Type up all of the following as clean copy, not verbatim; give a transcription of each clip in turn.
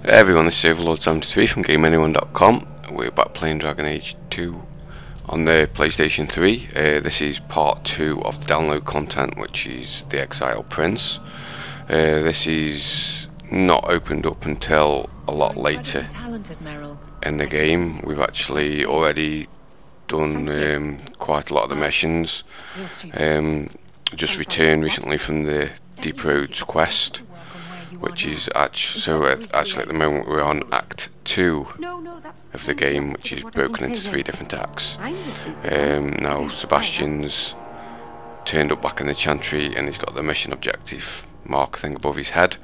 Hey everyone, this is Overlord73 from GameAnyone.com. We're back playing Dragon Age 2 on the PlayStation 3. This is part 2 of the download content, which is the Exiled Prince. This is not opened up until a lot later in the game. We've actually already done quite a lot of the missions. Just returned recently from the Deep Roads quest, which is actually at the moment we're on Act 2 of the game, which is broken into 3 different acts. Now Sebastian's turned up back in the Chantry and he's got the mission objective mark thing above his head,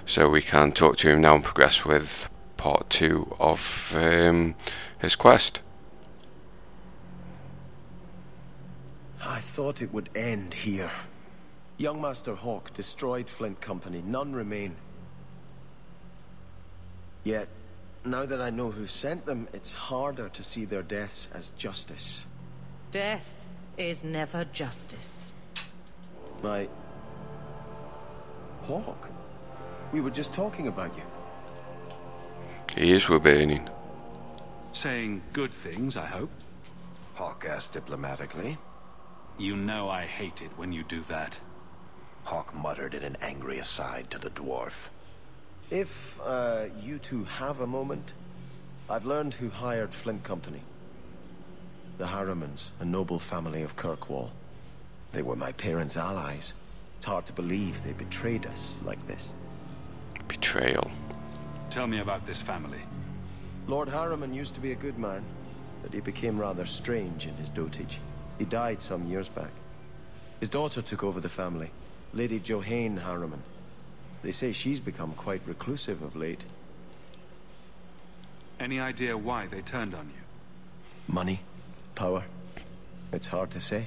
so we can talk to him now and progress with part 2 of his quest. I thought it would end here. Young Master Hawk destroyed Flint Company, none remain. Yet, now that I know who sent them, it's harder to see their deaths as justice. Death is never justice. My... Hawk? We were just talking about you. He is rebelling. Saying good things, I hope. Hawk asked diplomatically. You know I hate it when you do that. Hawk muttered in an angry aside to the dwarf. If, you two have a moment, I've learned who hired Flint Company. The Harrimans, a noble family of Kirkwall. They were my parents' allies. It's hard to believe they betrayed us like this. Betrayal. Tell me about this family. Lord Harriman used to be a good man, but he became rather strange in his dotage. He died some years back. His daughter took over the family, Lady Johanne Harriman. They say she's become quite reclusive of late. Any idea why they turned on you? Money? Power? It's hard to say.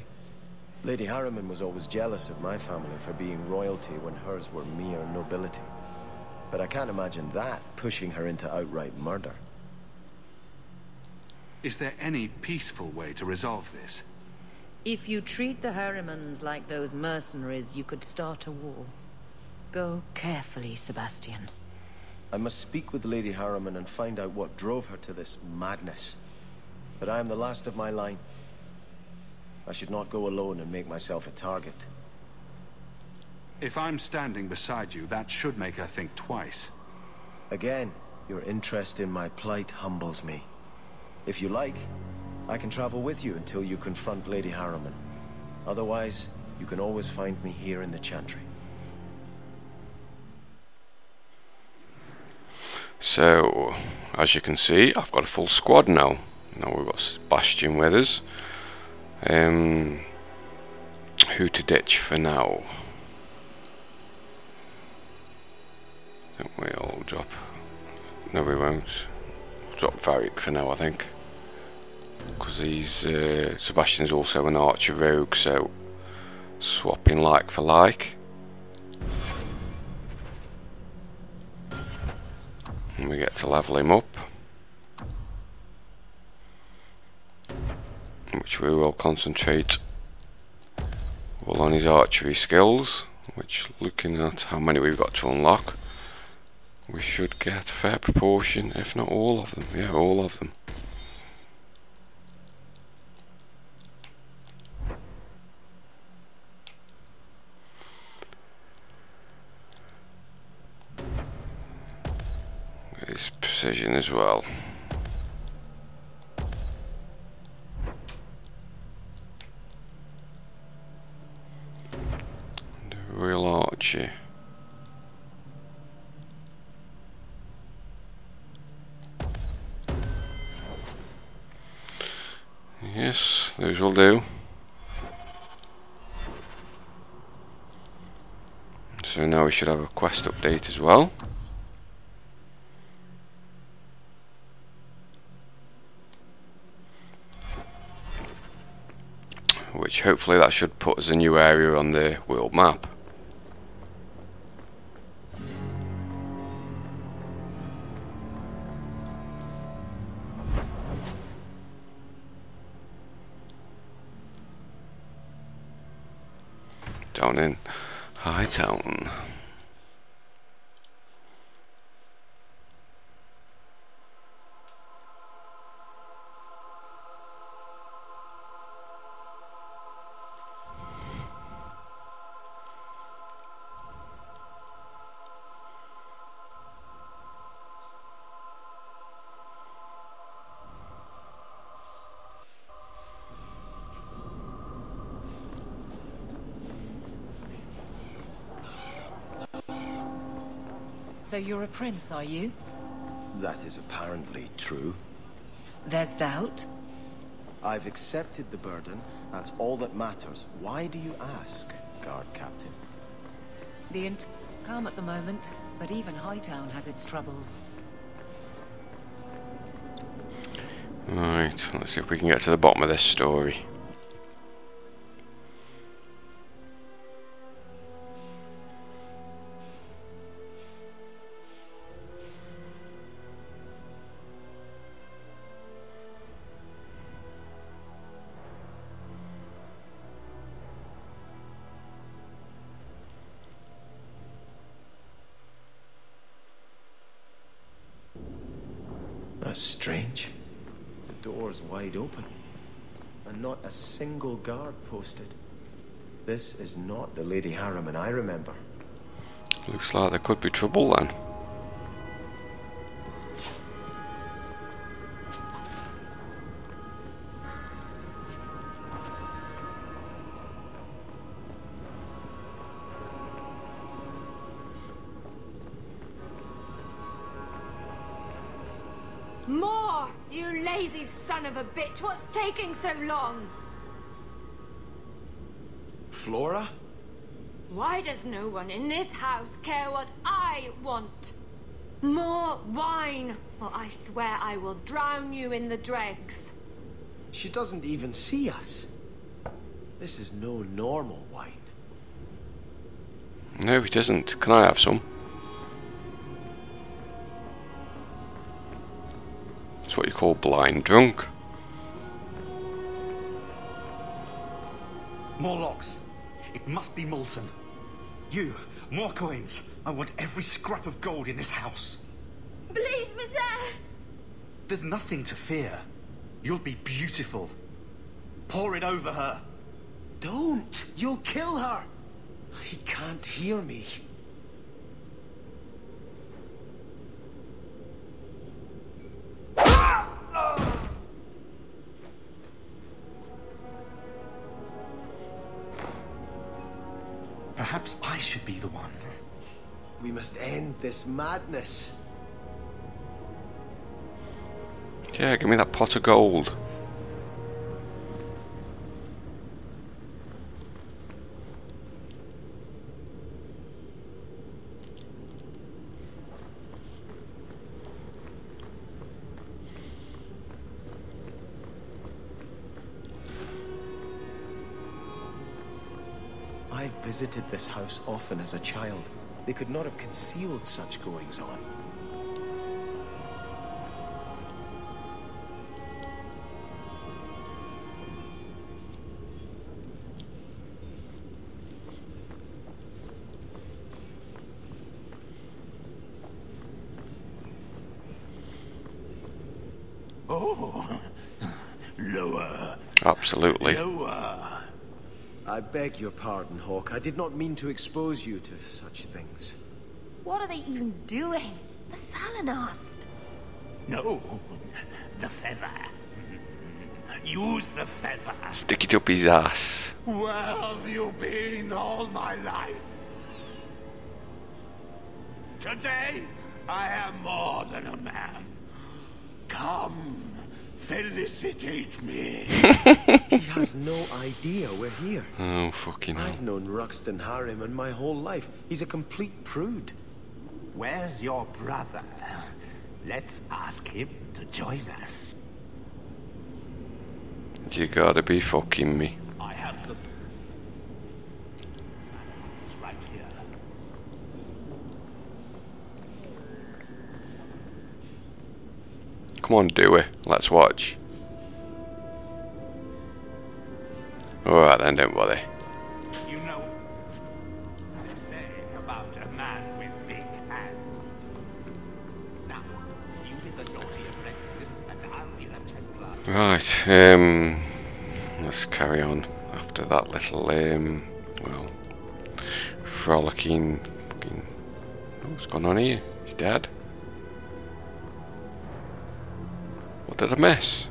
Lady Harriman was always jealous of my family for being royalty when hers were mere nobility. But I can't imagine that pushing her into outright murder. Is there any peaceful way to resolve this? If you treat the Harrimans like those mercenaries, you could start a war. Go carefully, Sebastian. I must speak with Lady Harriman and find out what drove her to this madness. But I am the last of my line. I should not go alone and make myself a target. If I'm standing beside you, that should make her think twice. Again, your interest in my plight humbles me. If you like, I can travel with you until you confront Lady Harriman. Otherwise, you can always find me here in the Chantry. So, as you can see, I've got a full squad now. Now we've got Sebastian with us. Who to ditch for now? Don't we all drop? No, we won't. We'll drop Varric for now, I think. Because he's Sebastian's also an archer rogue, so swapping like for like. And we get to level him up, which we will concentrate all on his archery skills, which, looking at how many we've got to unlock, we should get a fair proportion, if not all of them. Yeah, all of them. His precision as well. The real archer. Yes, those will do. So now we should have a quest update as well. Which hopefully that should put us a new area on the world map. Down in Hightown. So you're a prince, are you? That is apparently true. There's doubt? I've accepted the burden. That's all that matters. Why do you ask, guard captain? The calm at the moment, but even Hightown has its troubles. Right, let's see if we can get to the bottom of this story. That's strange. The door's wide open, and not a single guard posted. This is not the Lady Harriman I remember. Looks like there could be trouble then. More! You lazy son of a bitch! What's taking so long? Flora? Why does no one in this house care what I want? More wine, or I swear I will drown you in the dregs. She doesn't even see us. This is no normal wine. No, it isn't. Can I have some? It's what you call blind drunk. More logs. It must be molten. You, more coins. I want every scrap of gold in this house. Please, Monsieur! There's nothing to fear. You'll be beautiful. Pour it over her. Don't! You'll kill her! He can't hear me. Perhaps I should be the one. We must end this madness. Yeah, give me that pot of gold. I visited this house often as a child. They could not have concealed such goings-on. Oh, lower. Absolutely. Lower. I beg your pardon, Hawk. I did not mean to expose you to such things. What are they even doing? The Thalanast! No, the feather. Use the feather. Stick it up his ass. Where have you been all my life? Today, I am more than a man. Come, felicitate me. He has no idea we're here. Oh, fucking hell. I've known Ruxton Harriman my whole life. He's a complete prude. Where's your brother? Let's ask him to join us. You gotta be fucking me. I have the... It's right here. Come on, do it. Let's watch. Alright then, don't bother. You know, they say about a man with big hands. Now, you be the naughty apprentice, and I'll be the Templar. Right, let's carry on after that little, well, frolicking fucking... Oh, what's going on here? He's dead. What did I miss?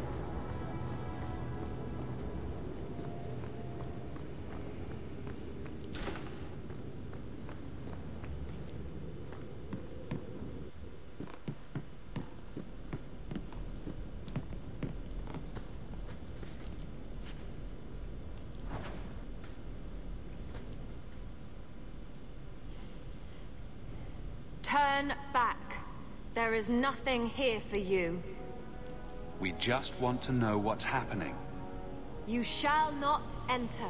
Turn back. There is nothing here for you. We just want to know what's happening. You shall not enter.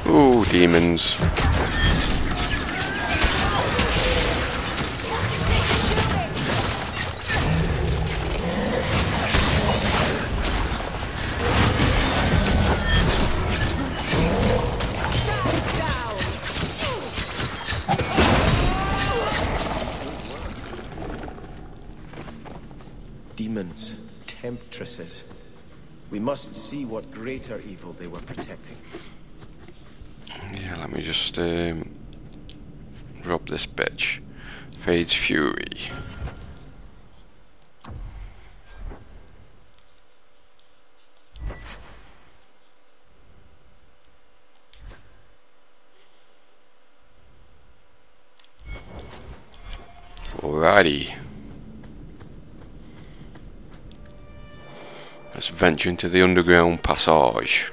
Ooh, demons. Demons, temptresses. We must see what greater evil they were protecting. Yeah, let me just drop this bitch. Fade's Fury. Alrighty. Let's venture into the underground passage.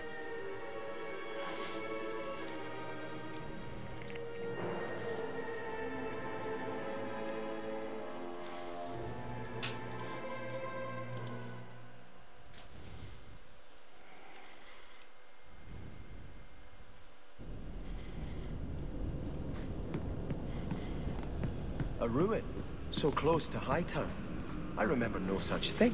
A ruin, so close to Hightown. I remember no such thing.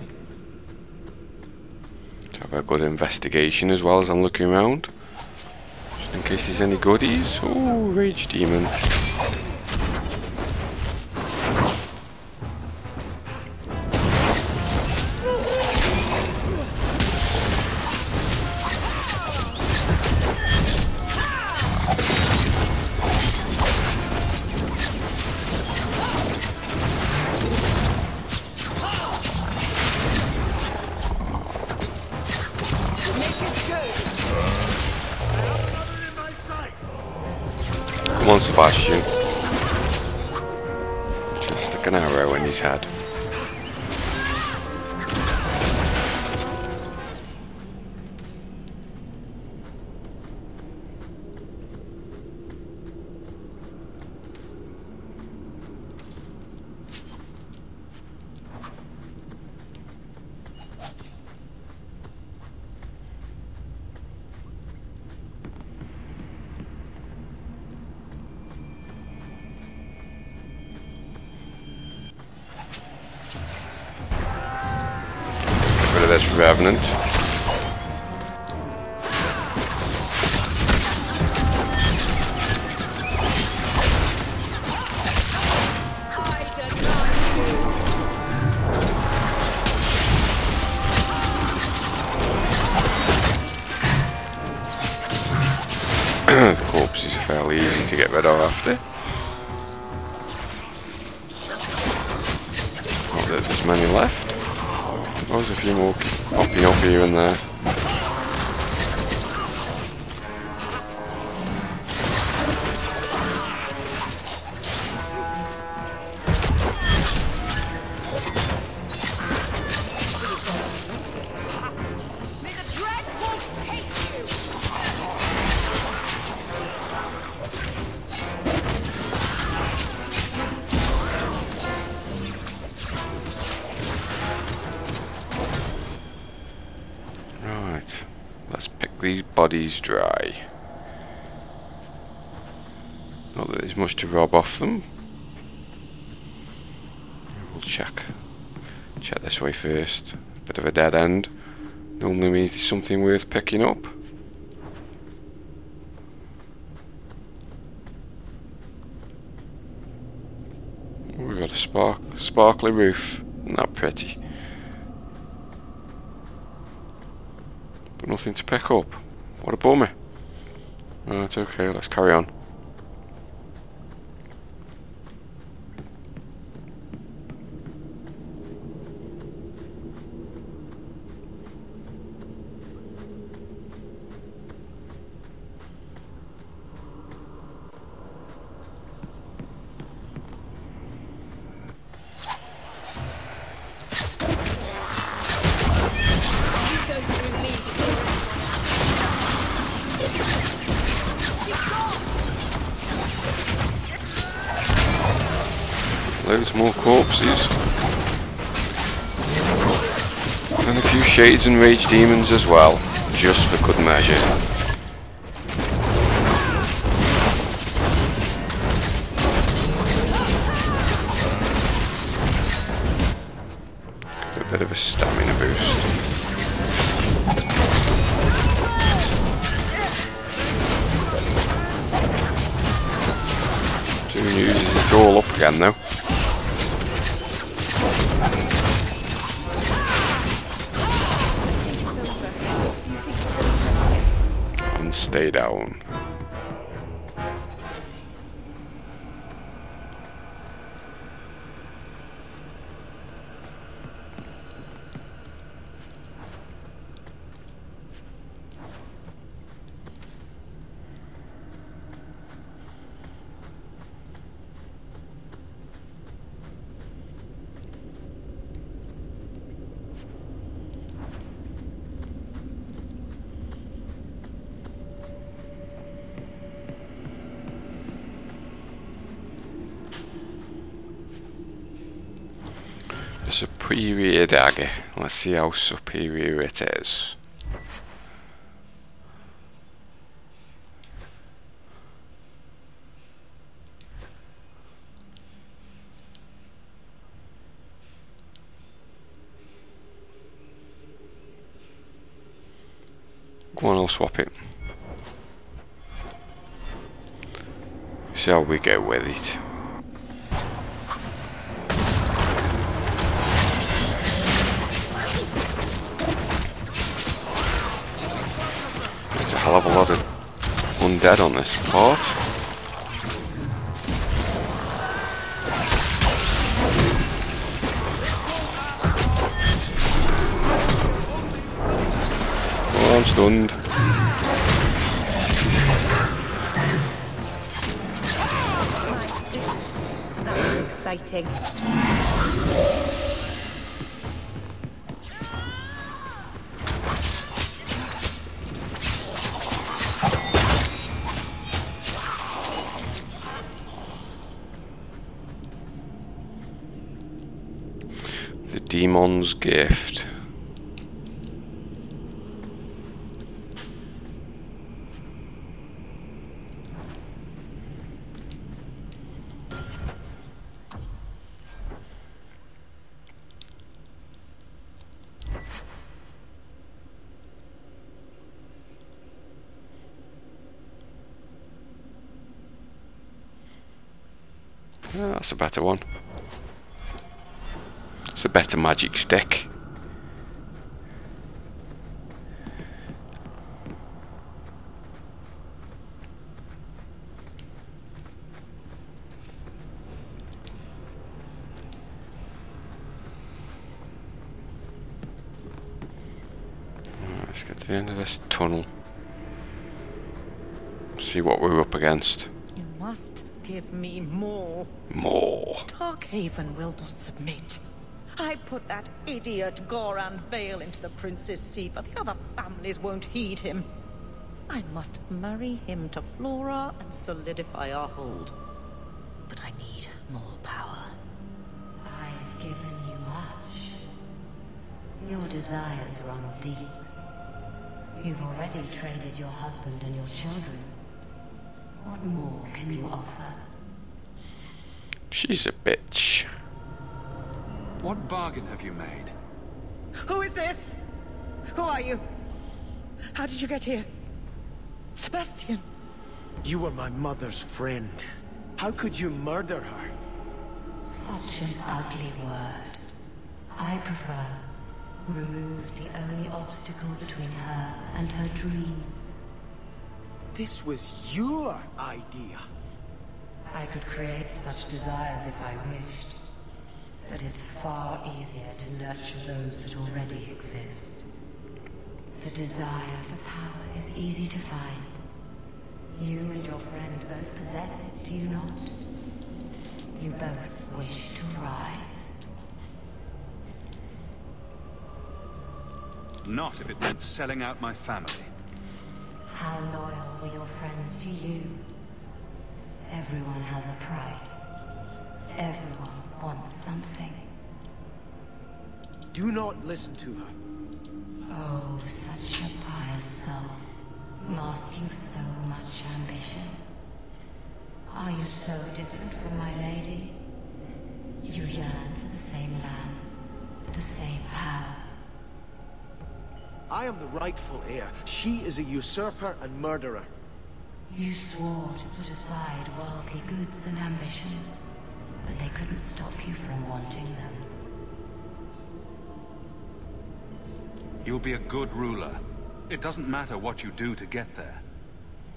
Have a good investigation as well as I'm looking around, just in case there's any goodies. Oh, rage demon. Come on, Sebastian. Just stick an arrow in his head. This revenant. The corpses are fairly easy to get rid of after. Not that there's many left. There's a few more popping up here and there. These bodies dry. Not that there's much to rob off them. We'll check this way first. Bit of a dead end. Normally means there's something worth picking up. We've got a sparkly roof. Isn't that pretty? But nothing to pick up. What a bummer. Right, okay, let's carry on. Loads more corpses. And a few shades and rage demons as well, just for good measure. A bit of a stamina boost. Soon uses it all up again though. And stay down. A superior dagger. Let's see how superior it is. Go on, I'll swap it. See how we go with it. There's a hell of a lot of undead on this part. Oh, I'm stunned. That was exciting. The Demon's Gift. Oh, that's a better one. It's a better magic stick. Right, let's get to the end of this tunnel. See what we're up against. You must give me more. More. Starkhaven will not submit. I put that idiot Goran Vale into the prince's seat, but the other families won't heed him. I must marry him to Flora and solidify our hold. But I need more power. I've given you much. Your desires run deep. You've already traded your husband and your children. What more can you offer? She's a bitch. What bargain have you made? Who is this? Who are you? How did you get here? Sebastian. You were my mother's friend. How could you murder her? Such an ugly word. I prefer remove the only obstacle between her and her dreams. This was your idea. I could create such desires if I wished. But it's far easier to nurture those that already exist. The desire for power is easy to find. You and your friend both possess it, do you not? You both wish to rise. Not if it meant selling out my family. How loyal were your friends to you? Everyone has a price. Everyone wants something. Do not listen to her. Oh, such a pious soul, masking so much ambition. Are you so different from my lady? You yearn for the same lands, the same power. I am the rightful heir. She is a usurper and murderer. You swore to put aside worldly goods and ambitions, but they couldn't stop you from wanting them. You'll be a good ruler. It doesn't matter what you do to get there.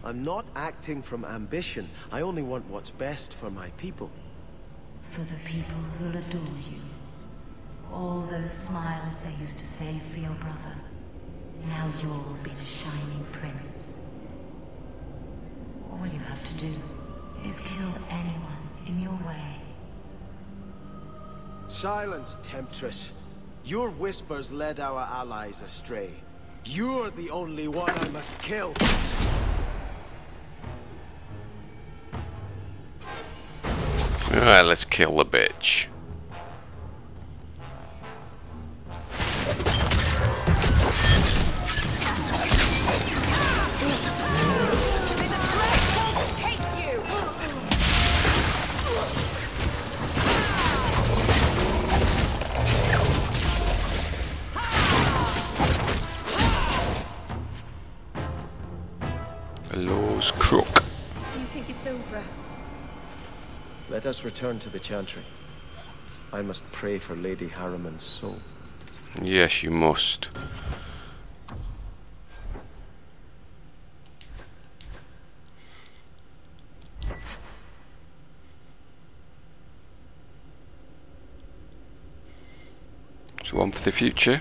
I'm not acting from ambition. I only want what's best for my people. For the people who'll adore you. All those smiles they used to save for your brother. Now you'll be the shining prince. All you have to do is kill anyone in your way. Silence, Temptress. Your whispers led our allies astray. You're the only one I must kill. Alright, let's kill the bitch. Law's crook. You think it's over? Let us return to the Chantry. I must pray for Lady Harriman's soul. Yes, you must. So one for the future.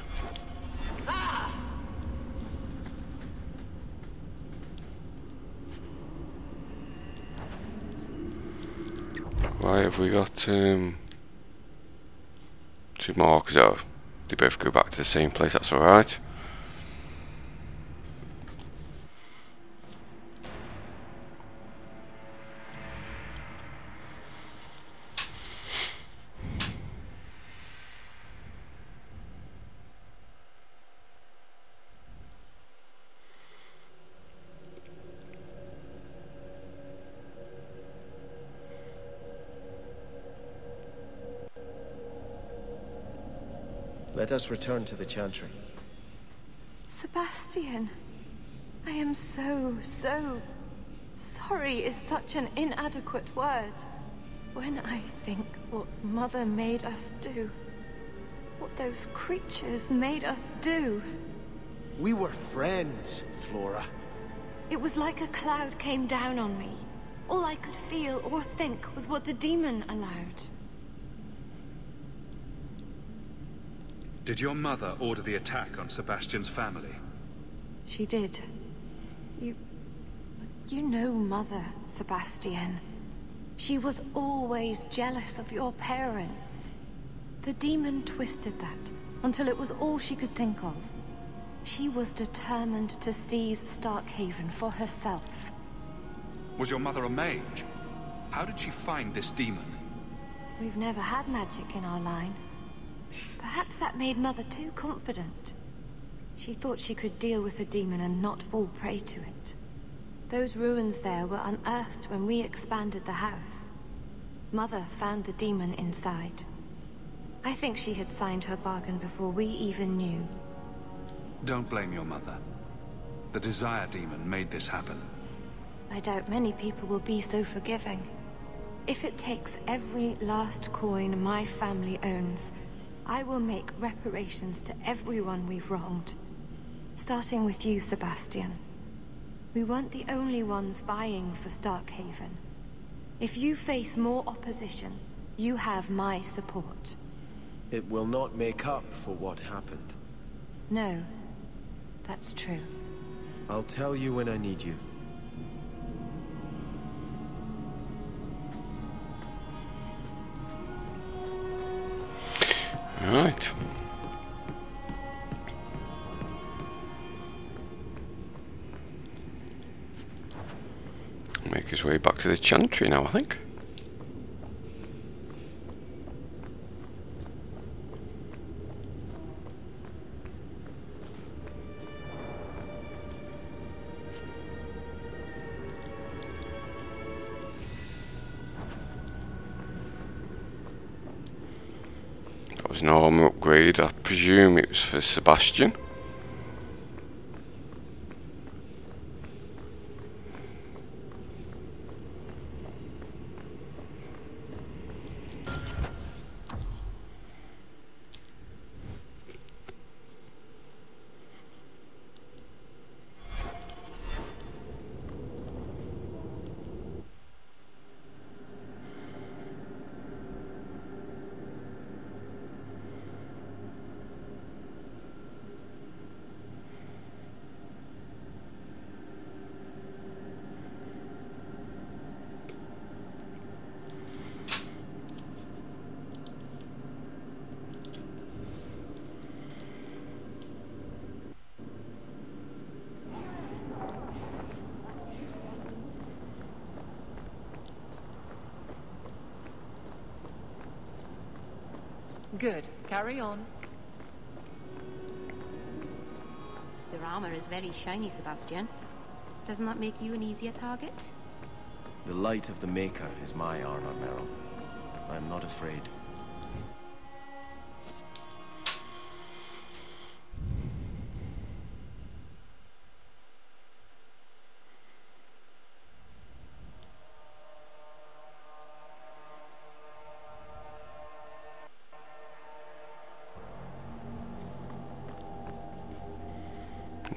Why have we got two more? Because they both go back to the same place. That's all right. Let us return to the Chantry. Sebastian, I am so sorry is such an inadequate word. When I think what Mother made us do, what those creatures made us do. We were friends, Flora. It was like a cloud came down on me. All I could feel or think was what the demon allowed. Did your mother order the attack on Sebastian's family? She did. You know Mother, Sebastian. She was always jealous of your parents. The demon twisted that until it was all she could think of. She was determined to seize Starkhaven for herself. Was your mother a mage? How did she find this demon? We've never had magic in our line. Perhaps that made Mother too confident. She thought she could deal with the demon and not fall prey to it. Those ruins there were unearthed when we expanded the house. Mother found the demon inside. I think she had signed her bargain before we even knew. Don't blame your mother. The desire demon made this happen. I doubt many people will be so forgiving. If it takes every last coin my family owns, I will make reparations to everyone we've wronged. Starting with you, Sebastian. We weren't the only ones vying for Starkhaven. If you face more opposition, you have my support. It will not make up for what happened. No, that's true. I'll tell you when I need you. Right. Make his way back to the Chantry now, I think. was an armor upgrade. I presume it was for Sebastian. Good. Carry on. Their armor is very shiny, Sebastian. Doesn't that make you an easier target? The light of the Maker is my armor, Meryl. I'm not afraid.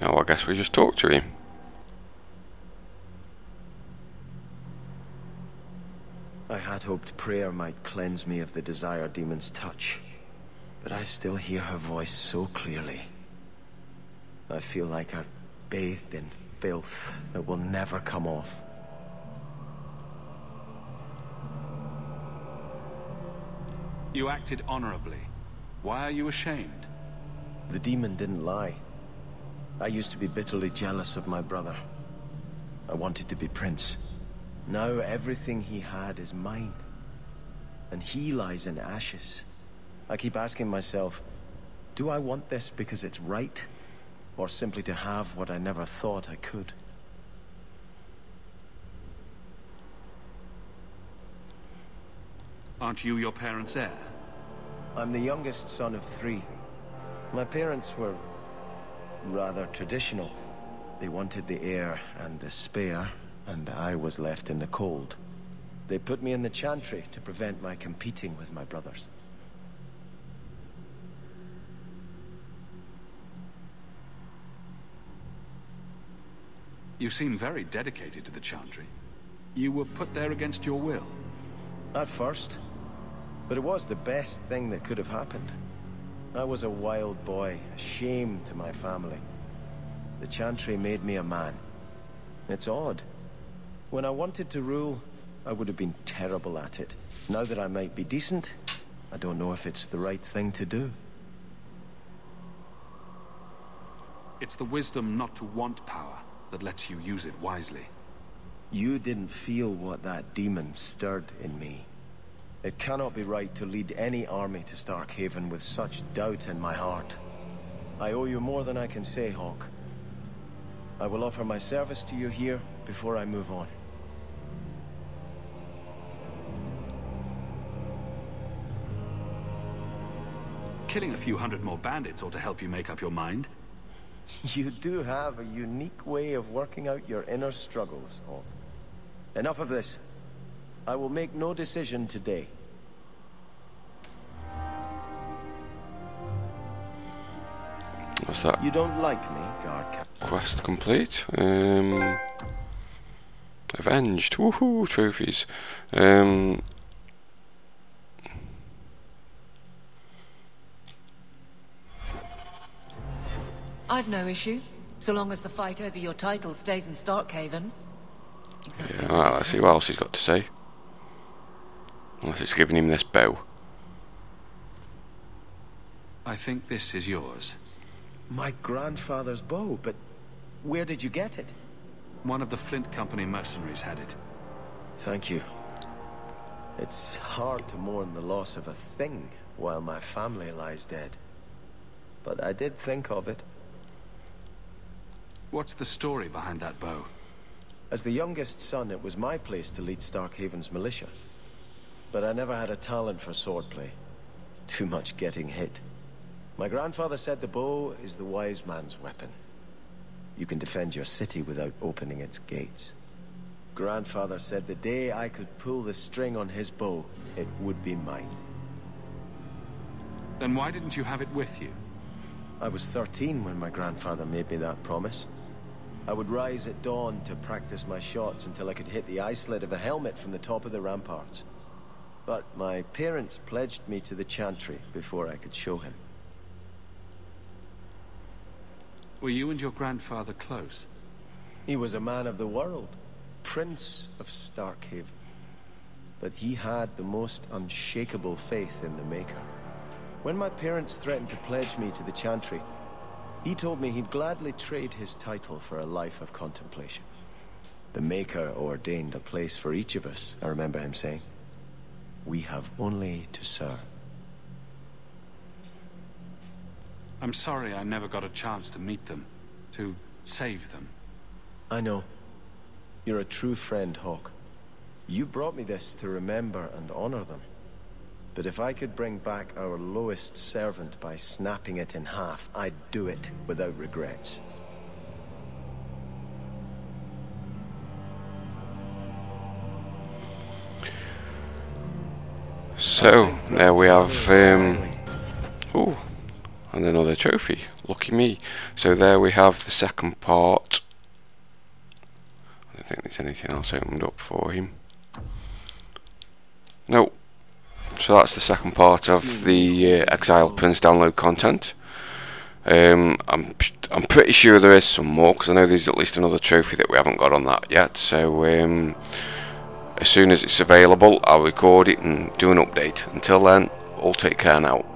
Now I guess we just talk to him. I had hoped prayer might cleanse me of the Desire Demon's touch, but I still hear her voice so clearly. I feel like I've bathed in filth that will never come off. You acted honorably. Why are you ashamed? The demon didn't lie. I used to be bitterly jealous of my brother. I wanted to be prince. Now everything he had is mine. And he lies in ashes. I keep asking myself, do I want this because it's right? Or simply to have what I never thought I could? Aren't you your parents' heir? I'm the youngest son of 3. My parents were rather traditional. They wanted the heir and the spare, and I was left in the cold. They put me in the chantry to prevent my competing with my brothers. You seem very dedicated to the Chantry. You were put there against your will. At first. But it was the best thing that could have happened. I was a wild boy, a shame to my family. The Chantry made me a man. It's odd. When I wanted to rule, I would have been terrible at it. Now that I might be decent, I don't know if it's the right thing to do. It's the wisdom not to want power that lets you use it wisely. You didn't feel what that demon stirred in me. It cannot be right to lead any army to Starkhaven with such doubt in my heart. I owe you more than I can say, Hawk. I will offer my service to you here before I move on. Killing a few hundred more bandits ought to help you make up your mind. You do have a unique way of working out your inner struggles, Hawk. Enough of this. I will make no decision today. What's that? You don't like me, guard captain? Quest complete. Avenged. Woohoo! Trophies. I've no issue, so long as the fight over your title stays in Starkhaven. Exactly. Yeah, well, let's see what else he's got to say. Unless it's giving him this bow. I think this is yours. My grandfather's bow, but where did you get it? One of the Flint Company mercenaries had it. Thank you. It's hard to mourn the loss of a thing while my family lies dead. But I did think of it. What's the story behind that bow? As the youngest son, it was my place to lead Starkhaven's militia. But I never had a talent for swordplay. too much getting hit. My grandfather said the bow is the wise man's weapon. You can defend your city without opening its gates. Grandfather said the day I could pull the string on his bow, it would be mine. Then why didn't you have it with you? I was 13 when my grandfather made me that promise. I would rise at dawn to practice my shots until I could hit the eye slit of a helmet from the top of the ramparts. But my parents pledged me to the chantry before I could show him. Were you and your grandfather close? He was a man of the world, Prince of Starkhaven. But he had the most unshakable faith in the Maker. When my parents threatened to pledge me to the chantry, he told me he'd gladly trade his title for a life of contemplation. The Maker ordained a place for each of us, I remember him saying. We have only to serve. I'm sorry I never got a chance to meet them, to save them. I know. You're a true friend, Hawk. You brought me this to remember and honor them. But if I could bring back our lowest servant by snapping it in half, I'd do it without regrets. So, there we have, ooh, and another trophy. Lucky me. So there we have the second part. I don't think there's anything else opened up for him. No. So that's the second part of the Exiled Prince download content. I'm pretty sure there is some more, because I know there's at least another trophy that we haven't got on that yet. So as soon as it's available, I'll record it and do an update. Until then, all take care now.